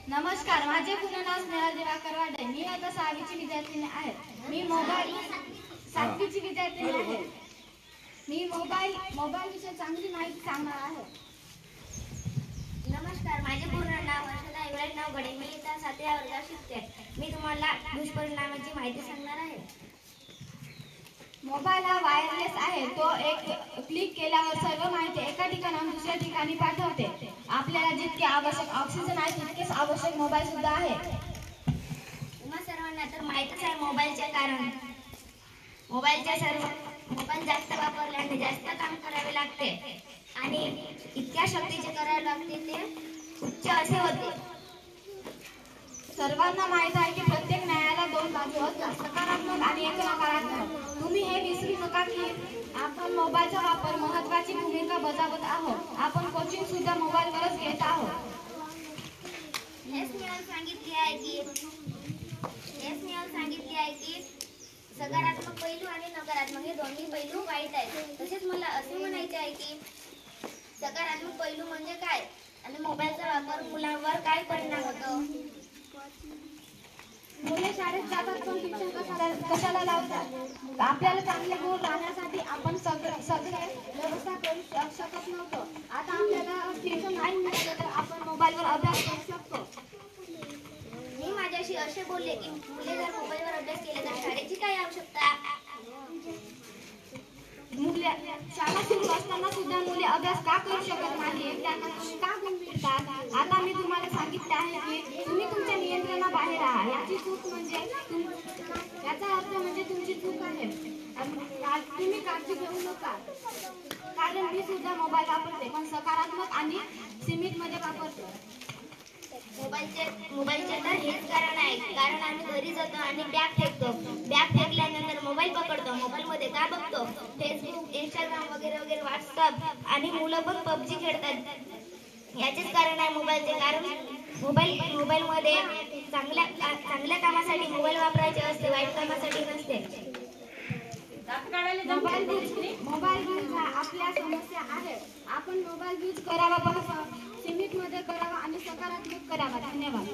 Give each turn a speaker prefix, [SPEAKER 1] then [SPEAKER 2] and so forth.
[SPEAKER 1] नमस्कार, माझे पूर्ण नाव स्नेहल दिवाकर वाडे. मी आता 6वीची विद्यार्थिनी आहे. मी मोबाईल 7वीची विद्यार्थिनी आहे. मी मोबाईल विषयी चांगली माहिती सांगणार आहे.
[SPEAKER 2] नमस्कार, माझे पूर्ण नाव वर्षदा युवराज नावगडे. मी इयत्ता 7व्या वर्गात शिकते. मी तुम्हाला दुष्परिणामाची माहिती सांगणार आहे.
[SPEAKER 1] मोबाईल हा वायरलेस आहे. तो एक क्लिक केल्यावर सर्व माहिती एका ठिकाणाहून दुसऱ्या ठिकाणी पाठवते. आपल्याला जितके आवश्यक ऑक्सिजन आहे तितकेच आवश्यक मोबाईल सुद्धा आहे.
[SPEAKER 2] तुम्हा सर्वांना तर माहितच आहे मोबाईलचे कारण. मोबाईल जास्त वापरल्याने जास्त काम करावे लागते आणि इतक्या शक्तीचे करावे लागते ते उच्च असे होते.
[SPEAKER 1] सर्वांना माहित आहे की प्रत्येक न्यायाला दोन बाजू असतात, सकारात्मक आणि एक नकारात्मक. तुम्ही हे विसरू नका की आपण मोबाईलचा वापर महत्त्वाची भूमिका बजावत आहोत. आपण कोचिंग सुद्धा मोबाईलवरच घेत आहोत.
[SPEAKER 2] हेच मी सांगितले आहे की सकारात्मक पैलू आणि नकारात्मक हे दोन्ही पैलू वाईट आहेत. तसेच मला असे म्हणायचे आहे की सकारात्मक पैलू म्हणजे काय आणि मोबाईलचा वापर मुलांवर काय परिणाम होतो.
[SPEAKER 1] मुले शाळेत जातात पण शिक्षण कशाला लावतात. आपल्याला चांगले गुण राहण्यासाठी आपण सगळे व्यवस्था करू शकत नव्हतो. आता आपल्याला शिक्षण नाही मिळालं तर आपण मोबाईलवर अभ्यास करू शकतो.
[SPEAKER 2] मी माझ्याशी असे बोलले की मुले जर मोबाईलवर अभ्यास केला तर शाळेची काय आवश्यकता.
[SPEAKER 1] शाळा सुरू असताना सुद्धा मुले अभ्यास का करू शकत नाही, त्यांना का गुण मिळतात. आता मी तुम्हाला सांगितले आहे की तुम्ही तुमच्या नियंत्रणाबाहेर आहात. याचा अर्थ म्हणजे तुमची चूक आहे. तुम्ही काळजी घेऊ नका, कारण मी सुद्धा मोबाईल वापरते पण सकारात्मक आणि सीमित मध्ये वापरते.
[SPEAKER 2] मोबाईलचे तर हेच कारण आहे. कारण आम्ही घरी जातो आणि बॅग फेकतो. बॅग फेकल्यानंतर मोबाईल पकडतो. मोबाईल मध्ये काय बघतो, फेसबुक, इंस्टाग्राम वगैरे वगैरे, व्हॉट्सअप आणि मुलं पण पबजी खेळतात. याचेच कारण आहे मोबाईलचे. कारण मोबाईल मध्ये चांगल्या कामासाठी मोबाईल वापरायचे असते, वाईट कामासाठी नसते.
[SPEAKER 1] मोबाईल यूज आपल्या समस्या आहे. आपण मोबाईल यूज करावा पण सीमित मध्ये करावा आणि सकारात्मक करावा. धन्यवाद.